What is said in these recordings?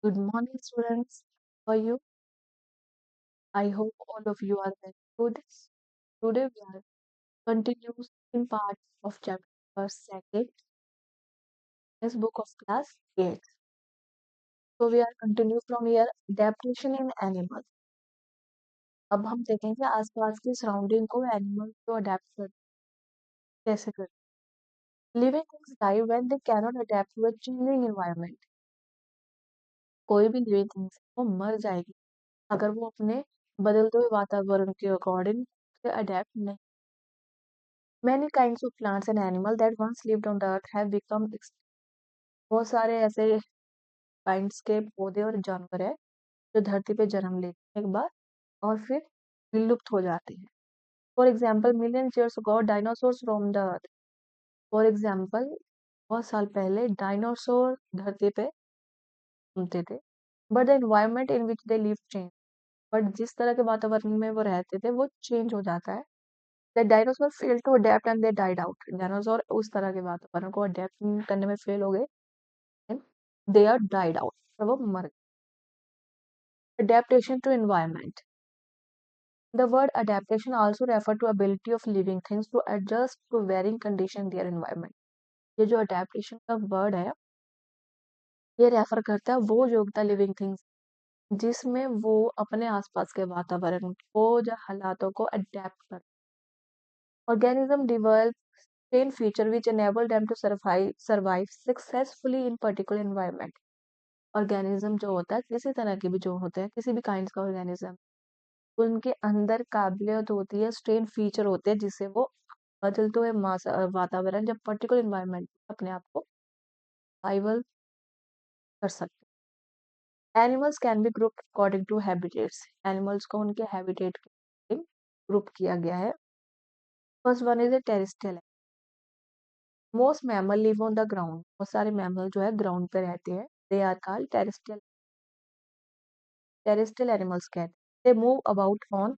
Good morning, students. How are you? I hope all of you are very good. Today we are continuing part of chapter second, this book of class 8. So we are continue from here adaptation in animals. अब हम देखेंगे आसपास की surrounding को animals को adapt कर कैसे कर living things die when they cannot adapt to a changing environment. कोई भी लिविंग थिंग्स वो मर जाएगी अगर वो अपने बदलते हुए वातावरण के अकॉर्डिंग से अडेप्ट नहीं Many kinds of plants and animals that once lived on the earth have become बहुत सारे ऐसे काइंड्स के पौधे और जानवर है जो धरती पे जन्म लेते हैं एक बार और फिर विलुप्त हो जाते हैं for example million years ago dinosaurs Rome the earth for example बहुत साल पहले डायनासोर धरती पे घूमते थे but the environment in which they live change but जिस तरह के वातावरण में वो रहते थे वो चेंज हो जाता है the dinosaur fail to adapt and they died out dinosaur उस तरह के वातावरण को अडेप्ट करने में फेल हो गए and they are died out. तो वो मर गए. Adaptation to environment. The word adaptation also refer to ability of living things to adjust to varying condition in their environment. ये जो adaptation का word है ये रेफर करता है वो योग्यता लिविंग थिंग्स जिसमें वो अपने आसपास के वातावरण को या हालातों को अडेप्ट कर organism develop train feature which enable them to survive successfully in particular environment. Organism जो होता है किसी तरह के भी जो होते हैं किसी भी काइंड का ऑर्गेनिज्म उनके अंदर काबिलियत होती है स्ट्रेन फीचर होते हैं जिससे वो बदलते हुए वातावरण जब पर्टिकुलर इन्वायरमेंट अपने आप को सर्वाइवल कर सकते हैं animals can be group according to habitats animals को उनके हैबिटेट के ग्रुप किया गया है first one is a terrestrial most mammal live on the ground बहुत सारे मैमल जो है ग्राउंड पे रहते हैं they are called terrestrial animals कहते हैं they move about on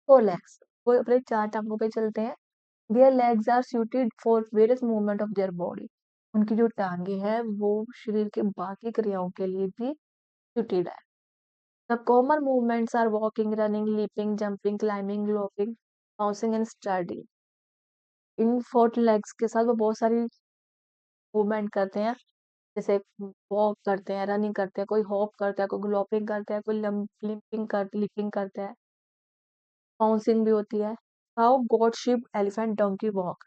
four legs वो अपने चार टांगों पे चलते हैं their legs are suited for various movement of their body उनकी जो टांगे हैं वो शरीर के बाकी क्रियाओं के लिए भी suited है the common movements are walking running leaping jumping climbing lopping bouncing and standing in four legs के साथ वो बहुत सारी मूवमेंट करते हैं जैसे वॉक करते हैं रनिंग करते हैं कोई हॉप करता है कोई ग्लोपिंग करता है कोई लिपिंग करता है बाउंसिंग भी होती है cow goat ship elephant donkey walk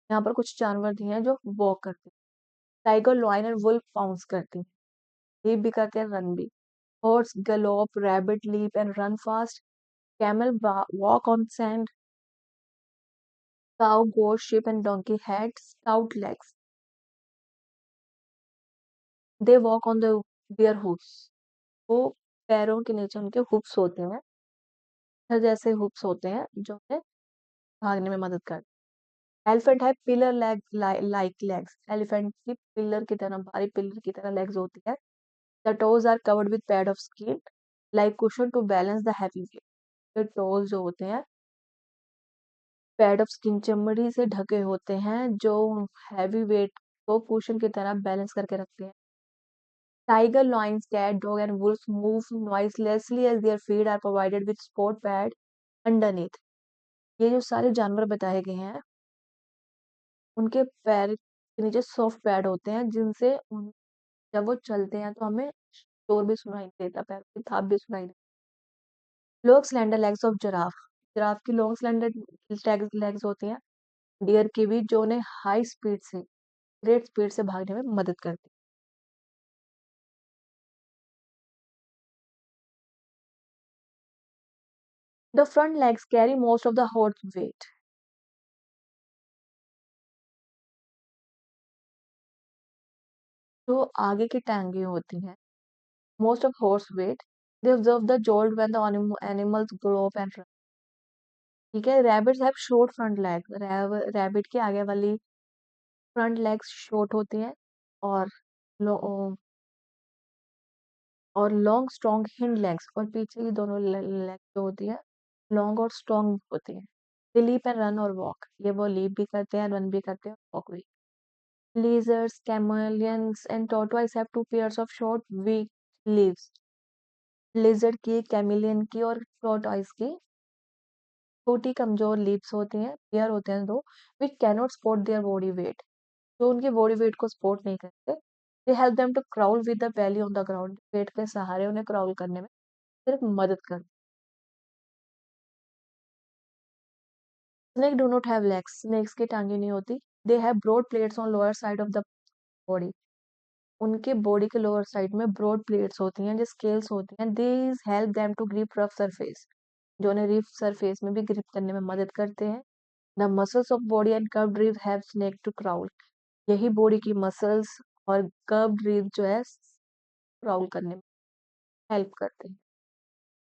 यहाँ पर कुछ जानवर दिए हैं जो वॉक करते हैं tiger lion and wolf bounce करते हैं लीप भी करते हैं रन भी horse gallop rabbit leap and run fast camel walk on sand cow goat sheep and donkey had stout legs they walk on the their hoofs वो पैरों के नीचे उनके हुप्स होते हैं जैसे हुप्स होते हैं जो उन्हें भागने में मदद करते हैं एलिफेंट है pillar leg like legs elephant की पिलर की तरह भारी पिलर की तरह लेग्स होती है the toes are covered with pad of skin like cushion to balance the heavy weight ये टोज जो होते हैं पैड ऑफ स्किन चमड़ी से ढके होते हैं जो हैवी वेट को कुशन की तरह बैलेंस करके रखते हैं tiger lions cat dog and wolves move noiselessly as their feet are provided with sport pad underneath ये जो सारे जानवर बताए गए हैं उनके पैर के नीचे सॉफ्ट पैड होते हैं जिनसे जब वो चलते हैं तो हमें शोर भी सुनाई नहीं देता पैर की थाप भी सुनाई नहीं long slender legs of giraffe giraffe की लॉन्ग स्लेंडर लेग्स होती हैं डियर की भी जो उन्हें हाई स्पीड से ग्रेट स्पीड से भागने में मदद करती है the front legs carry most of the horse weight जो आगे की टांगे होती हैं most of horse weight they observe the jolt when the animals grow up and run ठीक है rabbits have short front leg rabbit के आगे वाली फ्रंट लेग्स शॉर्ट होती हैं और और लॉन्ग स्ट्रॉन्ग हिंड लेग्स और पीछे की दोनों लेग्स जो होती है लॉन्ग और स्ट्रॉन्ग होती है दे लीप एंड रन और वॉक, ये वो लीप भी करते हैं, रन भी करते हैं, वॉक भी। Lizards, chameleons, and tortoise have two pairs of short, weak leaves. Lizard की, chameleon की और tortoise की छोटी कमजोर लीव्स होती हैं, पेयर होते हैं दो, which cannot support their body weight, जो उनकी बॉडी वेट को सपोर्ट नहीं करते। They help them to crawl with the belly on the ground, पेट के सहारे उन्हें क्राउल करने में सिर्फ मदद कर। Snake do not have legs, snakes की टांगे नहीं होती। They have broad plates on lower side of the body, उनके बॉडी के लोअर साइड में ब्रॉड प्लेट्स होती हैं, जो स्केल्स होती हैं। These help them to grip rough surface, जो उन्हें रफ सरफेस में भी ग्रिप करने में मदद करते हैं। The muscles of body and curved rib have snake to crawl, यही बॉडी की मसल्स और कर्व्ड रिब जो है क्राउल करने में हेल्प करते हैं।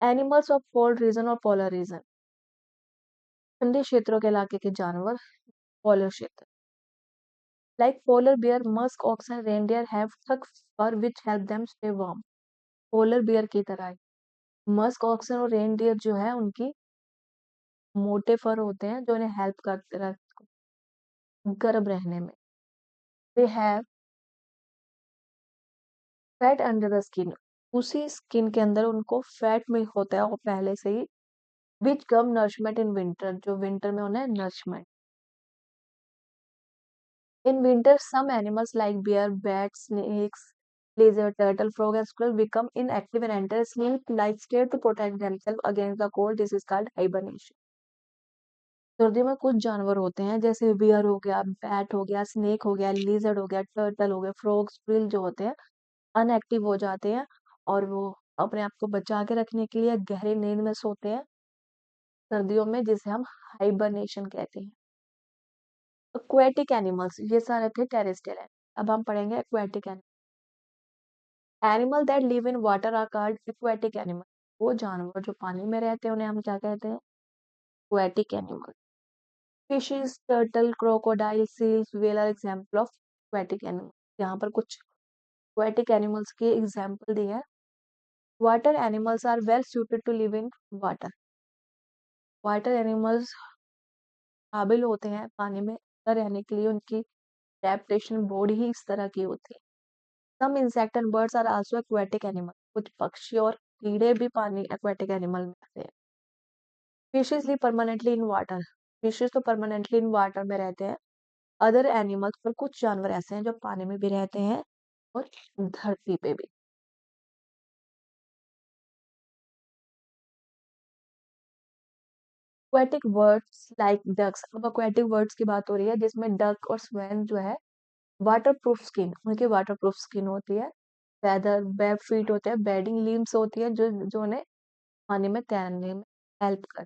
एनिमल्स ऑफ कोल्ड रीजन और पोलर रीजन, ठंडे क्षेत्रों के इलाके के जानवर, पोलर क्षेत्र। Like polar bear, musk oxen reindeer have thick fur which help them stay warm, polar bear की तरह ही मस्क ऑक्सन और रेनडियर जो है उनकी मोटे फर होते हैं, जो उन्हें हेल्प करते रह गर्म रहने में। They have fat under the skin, उसी स्किन के अंदर उनको फैट में होता है और पहले से ही, which come nourishment in winter, जो विंटर में उन्हें nourishment. In winter some animals like bear, bats, snakes, lizard, turtle, frog and squirrel become inactive and enter a sleep like state to protect themselves against the cold. This is called hibernation. सर्दियों में कुछ जानवर होते हैं जैसे beer हो गया, bat हो गया, स्नेक हो गया, लिजर्ड हो गया, टर्टल हो गया, फ्रॉग, स्क्विल जो होते हैं अनएक्टिव हो जाते हैं और वो अपने आप को बचा के रखने के लिए गहरी नींद में सोते हैं सर्दियों में, जिसे हम हाइबरनेशन कहते हैं। एक्वेटिक एनिमल्स, ये सारे थे टेरेस्ट्रियल है। अब हम पढ़ेंगे aquatic animal. Animal that live in water are called aquatic animal, वो जानवर जो पानी में रहते हैं उन्हें हम क्या कहते हैं? Aquatic animal. Fishes, turtle, crocodile, seals, whale are example of aquatic animal. यहाँ पर कुछ एक्वेटिक एनिमल्स के एग्जांपल दिए हैं। Water animals are well suited to live in water, water animals काबिल होते हैं पानी में रहने के लिए, उनकी एडेप्टेशन बॉडी ही इस तरह की होती है। Some insect and birds are also aquatic animal, कुछ पक्षी और कीड़े भी पानी एक्वेटिक एनिमल में आते हैं। Fishes live permanently in water, fishes तो परमानेंटली इन वाटर में रहते हैं। अदर एनिमल्स, पर कुछ जानवर ऐसे हैं जो पानी में भी रहते हैं और धरती पे भी। एक्वेटिक बर्ड्स लाइक डक्स, अब एक्वेटिक बर्ड्स की बात हो रही है जिसमें डक और स्वैन जो है वाटर प्रूफ स्किन, उनकी वाटर प्रूफ स्किन होती है। फेदर, वेब फीट होते हैं, बेडिंग लिम्स होती है जो जो उन्हें पानी में तैरने में हेल्प कर।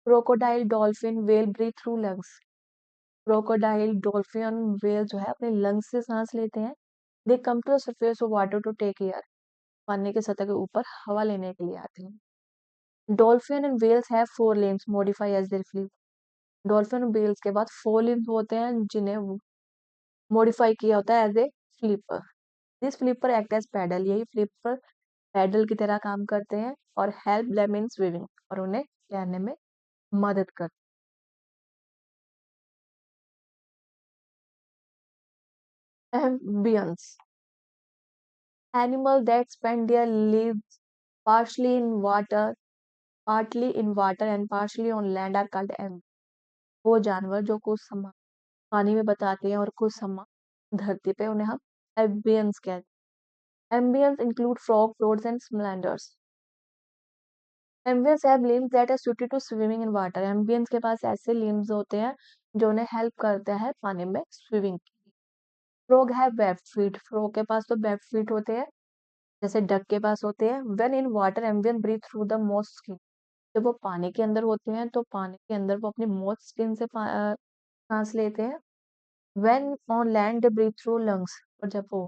Crocodile, dolphin, whale breathe through lungs, crocodile, dolphin, whale जो है अपने लंग्स से सांस लेते हैं। They come to the surface of water to take air, पानी की सतह के ऊपर हवा लेने के लिए आते हैं। Dolphin and whales have four limbs modify as their flip, dolphin और व्हेल्स के बाद फोर लिम्स होते हैं जिन्हें मॉडिफाई किया होता है as a flipper. This flipper act as paddle, यही फ्लिपर पैडल की तरह काम करते हैं और हेल्प देम इन स्विमिंग, और उन्हें तैरने में मदद करते हैं। Amphibians, animal that spend their lives partially in water, partly in water and partially on land are called एम्ब, वो जानवर जो कुछ समय पानी में बताते हैं और कुछ समय धरती पे, उन्हें हम एम्बियंस कहते हैं। Amphibians include frog, toads and salamanders. Amphibians have limbs that are suited to swimming in water, amphibians के पास ऐसे लिम्स होते हैं जो उन्हें हेल्प करते हैं पानी में swimming. Frog have web feet, frog के पास तो वेब फीट होते हैं जैसे डक के पास होते हैं। When in water amphibian breathe through the moist skin, जब वो पानी के अंदर होते हैं तो पानी के अंदर वो अपनी मोस्ट स्किन से सांस लेते हैं। When on land they breathe through lungs, और जब वो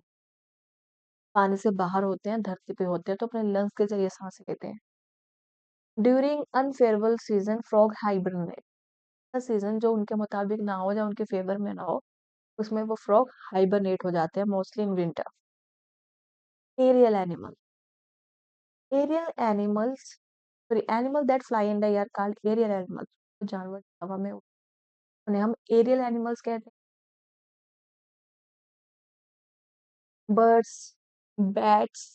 पानी से बाहर होते हैं धरती पे होते हैं तो अपने लंग्स के जरिए सांस लेते हैं। During unfavourable season frog hibernate, season जो उनके मुताबिक ना हो या उनके फेवर में ना हो उसमें वो फ्रॉग हाइबरनेट हो जाते हैं, mostly in winter. Aerial animal, aerial animals, sorry animal that fly in the air called aerial animal, जो जानवर हवा में उन्हें हम एरियल एनिमल्स कहते हैं। Birds, bats,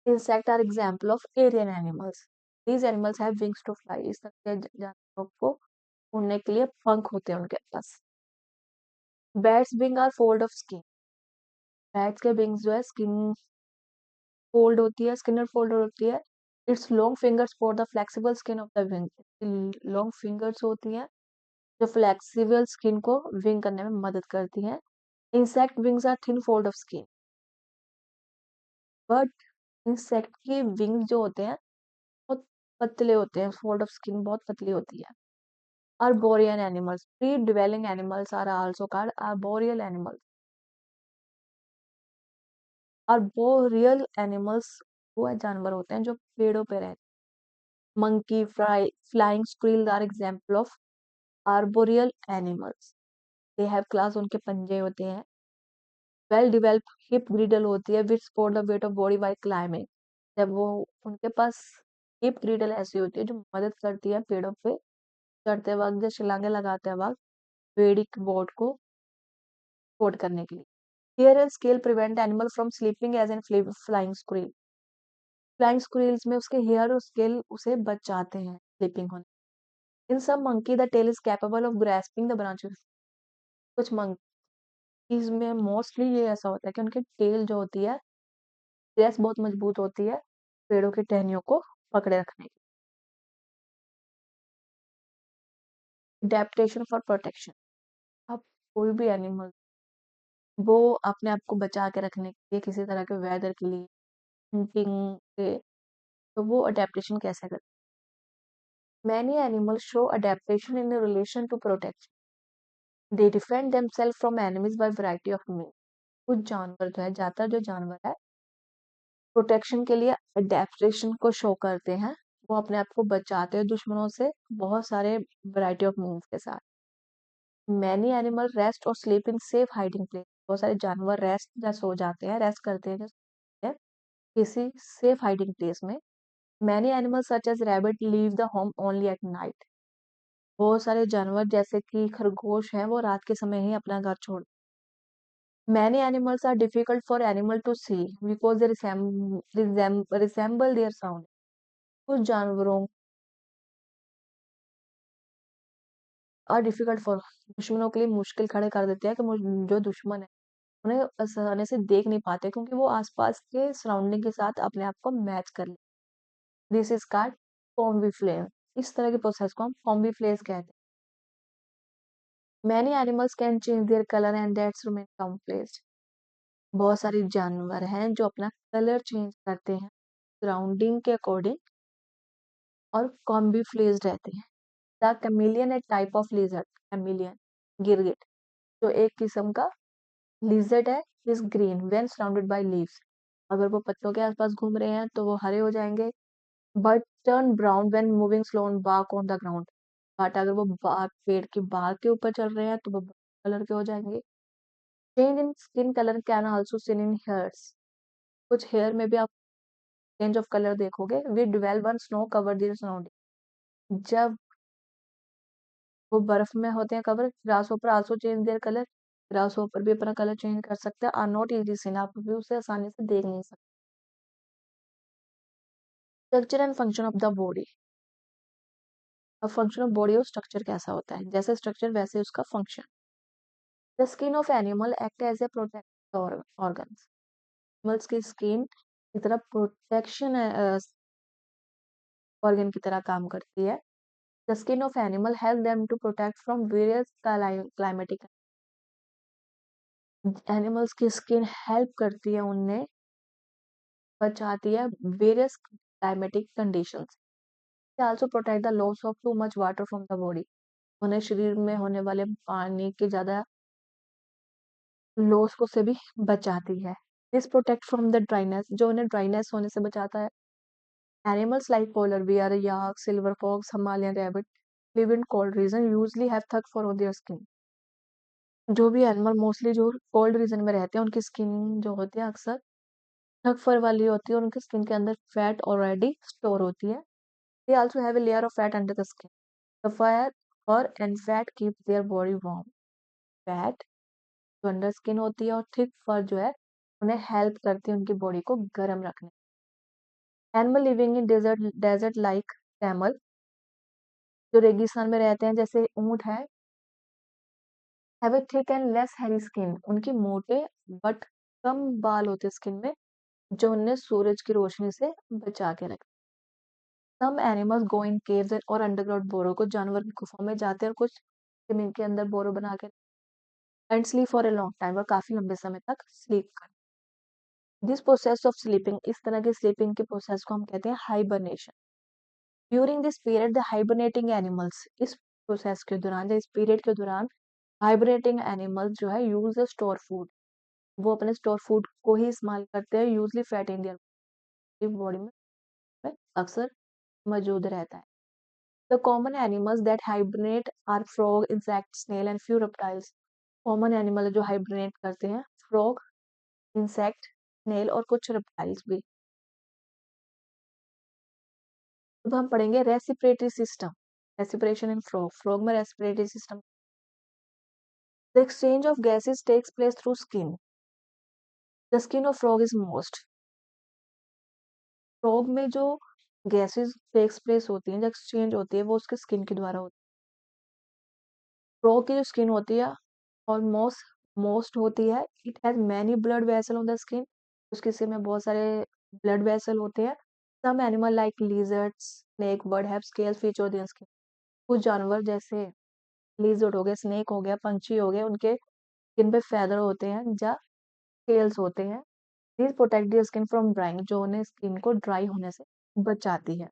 insect are example of aerial animals. These animals have wings to fly. इस तरह के जानवरों को उड़ने के लिए पंख होते हैं उनके पास। Bats wing are fold of skin. Bats के विंग्स जो है स्किन फोल्ड होती है, स्किनर फोल्ड होती है। It's long fingers for the flexible skin of the wing. Long fingers होती हैं जो फ्लेक्सिबल स्किन को विंग करने में मदद करती हैं। Insect wings are thin fold of skin. But insect के विंग्स जो होते हैं बहुत पतले होते हैं, फोल्ड ऑफ स्किन बहुत पतली होती है। Arboreal animals. Tree-dwelling animals are also called arboreal animals. Arboreal animals वो जानवर होते हैं जो पेड़ों पे रहते हैं। Monkey, flying squirrels are example of arboreal animals. They have claws, उनके पंजे होते हैं। Well developed hip girdle होती है which support the weight of body while climbing. जब वो उनके पास hip girdle ऐसी होती है जो मदद करती है पेड़ों पे चढ़ते वक्त या छलांगे लगाते वक्त पेड़ की बोट को सपोर्ट करने के लिए। Here and scale prevent animal from sleeping as in flying squirrel. Flying squirrels में उसके hair और scale उसे बचाते हैं sleeping होने। In some monkey the tail is capable of grasping the branches. कुछ monkeys में mostly ये ऐसा होता है कि उनकी tail जो होती है ड्रेस बहुत मजबूत होती है पेड़ों की टहनियों को पकड़े रखने की। Adaptation for protection. अब कोई भी एनिमल वो अपने आप को बचा के रखने के लिए किसी तरह के वेदर के लिए hunting से तो वो अडेप्टेशन कैसे करते हैं। Many animals show adaptation in relation to protection. They defend themselves from enemies by variety of means. कुछ जानवर जो है ज्यादातर जो जानवर है प्रोटेक्शन के लिए अडेप्टेशन को शो करते हैं। वो अपने आप को बचाते हैं दुश्मनों से बहुत सारे वैरायटी ऑफ मीन्स के साथ। मैनी एनिमल रेस्ट और sleep in safe hiding place. बहुत सारे जानवर रेस्ट या सो जाते हैं, रेस्ट करते हैं किसी सेफ हाइडिंग प्लेस में। Many animals such as rabbit leave the home only at night. बहुत सारे जानवर जैसे कि खरगोश हैं वो रात के समय ही अपना घर छोड़। Many animals are difficult for animal to see because they resemble their sound. कुछ जानवरों are difficult for दुश्मनों के लिए मुश्किल खड़े कर देते हैं कि जो दुश्मन है उन्हें आसानी से देख नहीं पाते क्योंकि वो आसपास के सराउंडिंग के साथ अपने आप को मैच कर ले। This is called camouflage. इस तरह के प्रोसेस को हम कॉम्बिफ्लेज कहते हैं। Many animals can change their color and that's remain camouflaged. बहुत सारे जानवर हैं जो अपना कलर चेंज करते हैं सराउंडिंग के अकॉर्डिंग और कॉम्बिफ्लेज रहते हैं। The chameleon A type of lizard. Chameleon गिरगिट जो एक किस्म का लिजर्ड है is green when surrounded by leaves. अगर वो पत्तों के आसपास घूम रहे हैं तो वो हरे हो जाएंगे। But turn brown when moving slow on bark on the ground. But अगर वो बाग पेड़ की बाग के ऊपर चल रहे हैं तो वो कलर के हो जाएंगे। Change in skin colour can also seen in hares. कुछ हेयर में भी आप चेंज ऑफ कलर देखोगे। We develop one snow cover their surrounding. जब वो बर्फ में होते हैं cover grasshopper also change their colour. Grasshopper भी अपना कलर चेंज कर सकते हैं। Are not easy seen. आप भी उसे आसानी से देख नहीं सकते। Structure and function of the body. अब फंक्शन ऑफ बॉडी और स्ट्रक्चर कैसा होता है जैसे स्ट्रक्चर वैसे उसका function. The skin of animal act as a protective organs. Animals की स्किन की तरह प्रोटेक्शन ऑर्गन की तरह काम करती है। The skin of animal help them to protect from various climatic. Animals की स्किन हेल्प करती है उन्हें बचाती है various climatic conditions. They also protect the loss of too much water from the body. उन्हें शरीर में होने वाले पानी के ज्यादा लॉस को से भी बचाती है। This protect from the dryness जो उन्हें ड्राइनेस होने से बचाता है। Animals like polar bear, yak, silver fox, Himalayan rabbit live in cold region usually have thick fur on their skin. जो भी एनिमल मोस्टली जो कोल्ड रीजन में रहते हैं उनकी स्किन जो होती है अक्सर थक फर वाली होती है और उनकी स्किन के अंदर फैट ऑलरेडी स्टोर होती है। They also have a layer of fat under the skin. The fur और and fat keep their body warm. Fat जो अंडर स्किन होती है और थिक फर जो है उन्हें हेल्प करती है उनकी बॉडी को गर्म रखने। Animal living in desert desert like camel, जो रेगिस्तान में रहते हैं जैसे ऊंट है, have a thick and less hairy skin, उनकी मोटे बट कम बाल होते स्किन में जो उन्हें सूरज की रोशनी से बचा के रखते। सम एनिमल्स गो इन केव्स और अंडरग्राउंड बोरो, कुछ जानवर की गुफाओं में जाते हैं और कुछ जमीन के अंदर बोरो बना के and sleep for a long time, और काफी लंबे समय तक स्लीप कर। दिस प्रोसेस ऑफ स्लीपिंग, इस तरह के स्लीपिंग के प्रोसेस को हम कहते हैं hibernation. During this period the hibernating animals, इस प्रोसेस के दौरान या इस पीरियड के दौरान हाइबरनेटिंग एनिमल्स जो है यूज स्टोर फूड, वो अपने स्टोर फूड को ही इस्तेमाल करते हैं। Usually fat in their body में अक्सर मौजूद रहता है। The common animals that hibernate are frog, insect, snail and few reptiles. Common animal जो हाइबरनेट करते हैं, फ्रॉग, इंसेक्ट, स्नेल और कुछ रेप्टाइल्स भी। अब हम पढ़ेंगे respiratory system. Respiration in frog, frog में respiratory system. The exchange of gases takes place through skin, the skin of frog is most. Frog में जो गैसेस टेक्स प्लेस होती हैं, जो एक्सचेंज होती है, वो उसके स्किन के द्वारा होती है। फ्रॉग की जो स्किन होती है ऑलमोस्ट मोस्ट होती है, it has many blood vessel on the skin, उसके स्किन में बहुत सारे ब्लड वेसल होते हैं। Some animal like lizards, snake, bird have scales feature on their skin, कुछ जानवर जैसे लिजर्ड हो गया, स्नेक हो गया, पंछी हो गए, उनके स्किन पे फेदर होते हैं या स्केल्स होते हैं। This protect the skin from drying, जो उन्हें स्किन को ड्राई होने से बचाती है।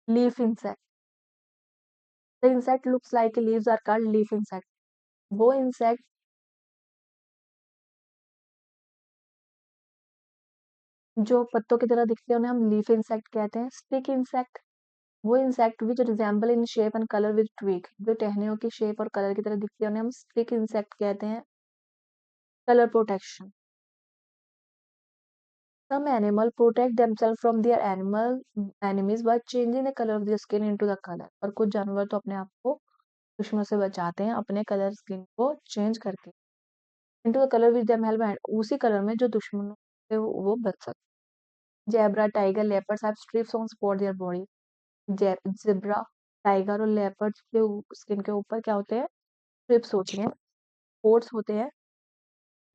Leaf insect, the insect looks like leaves are called leaf insect. वो इंसेक्ट जो पत्तों की तरह दिखते हैं उन्हें हम लीफ इंसेक्ट कहते हैं। स्टिक इंसेक्ट, वो insect which resemble in shape and colour with twig, जो टहनियों की शेप और कलर की तरह दिखती है उन्हें हम स्टिक इंसेक्ट कहते हैं। Colour protection, some animal protect themselves from their animal enemies by changing the color of their skin into the color, और कुछ जानवर तो अपने आप को दुश्मनों से बचाते हैं अपने कलर स्किन को चेंज करके into the color which them help, उसी कलर में जो दुश्मनों से वो बच सकते। Zebra, tiger, leopards have strips on spot their body. Zebra, tiger और लेपर्ड के स्किन के ऊपर क्या होते हैं, स्ट्रिप्स होती हैं, स्पॉट्स होते हैं,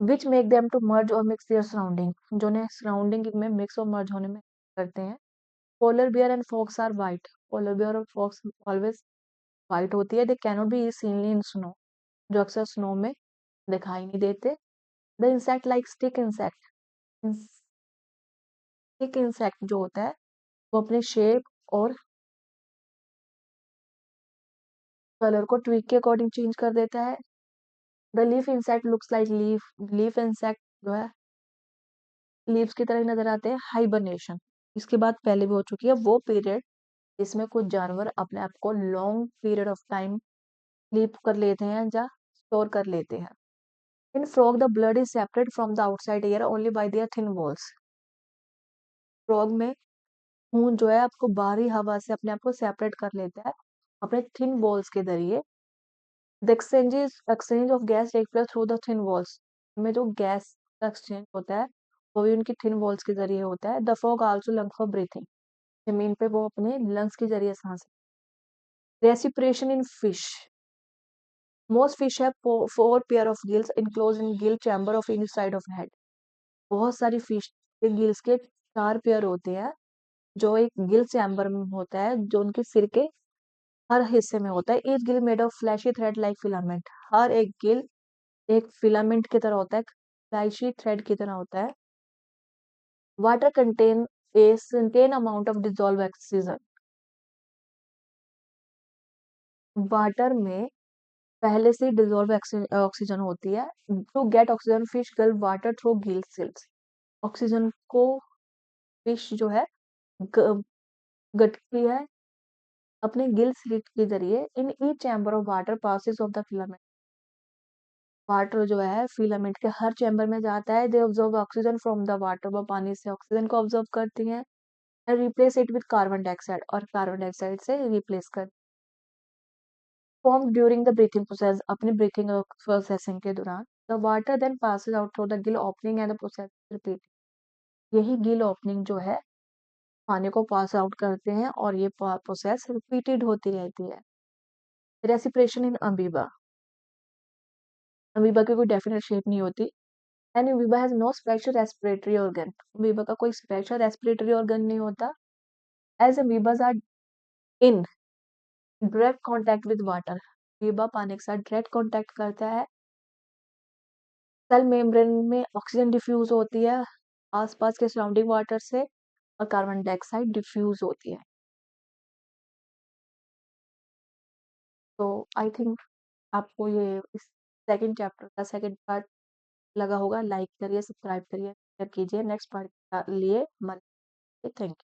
which make them to merge और मिक्स देयर सराउंडिंग, जो उन्हें सराउंडिंग में मिक्स और मर्ज होने में करते हैं। Polar bear and fox are white, polar bear और फॉक्स ऑलवेज व्हाइट होती है। They cannot be seen easily in snow, जो अक्सर स्नो में दिखाई नहीं देते। The insect like stick insect, stick insect जो होता है वो अपने शेप और कलर को ट्विग के अकॉर्डिंग चेंज कर देता है। The leaf insect looks like leaf, leaf insect जो है लीव्स की तरह ही नजर आते हैं। हाइबरनेशन, इसके बाद पहले भी हो चुकी है, वो पीरियड इसमें कुछ जानवर अपने आप को long period of time sleep कर लेते हैं या स्टोर कर लेते हैं। इन frog the blood is separate from the outside air only by there thin walls. Frog में खून जो है आपको बाहरी हवा से अपने आप को सेपरेट कर लेता है अपने थिन वॉल्स के जरिए। The exchange of gas take place through the thin walls, में जो गैस का एक्सचेंज होता है वो भी उनकी थिन वॉल्स के जरिए होता है। The frog also lung for breathing, जमीन पे वो अपने लंग्स के जरिए सांस। Respiration in fish, most fish have four pair of gills enclose in gill chamber of inside of head. बहुत सारी फिश के गिल्स के चार पेयर होते हैं जो एक गिल चैम्बर में होता है, जो उनके सिर के हर हिस्से में होता है। Each gill made of fleshy thread like filament, हर एक गिल एक फिलामेंट की तरह होता है, फ्लैशी थ्रेड की तरह होता है। Water contain a certain amount of dissolve oxygen, water में पहले से डिजोल्व ऑक्सीजन होती है। To get oxygen fish gulp water through gill cells, oxygen को फिश जो है ग- गटती है अपने गिल स्लिट के जरिए। In each chamber of water passes of the filament, water जो है फिलामेंट के हर चैम्बर में जाता है। They observe oxygen from the water, वो पानी से ऑक्सीजन को ऑब्जर्व करती हैं। And replace it with carbon dioxide और कार्बन डाइऑक्साइड से रिप्लेस कर form during the breathing process अपने ब्रीथिंग प्रोसेसिंग के दौरान the water then passes out through the gill opening and the process repeat यही गिल ओपनिंग जो है पानी को पास आउट करते हैं और ये प्रोसेस रिपीटेड होती रहती है। रेसिप्रेशन इन अमीबा अमीबा की कोई डेफिनेट शेप नहीं होती and amoeba has no special respiratory organ amoeba का कोई स्पेशल रेस्पिरेटरी ऑर्गन नहीं होता as amoebas are in direct contact with water amoeba पानी के साथ डायरेक्ट कांटेक्ट करता है सेल मेम्ब्रेन में ऑक्सीजन डिफ्यूज होती है आसपास के सराउंडिंग वाटर से और कार्बन डाइऑक्साइड डिफ्यूज होती है। तो आई थिंक आपको ये इस सेकंड चैप्टर का सेकंड पार्ट लगा होगा। लाइक करिए, सब्सक्राइब करिए, शेयर कीजिए। नेक्स्ट पार्ट के लिए हमारे थैंक यू।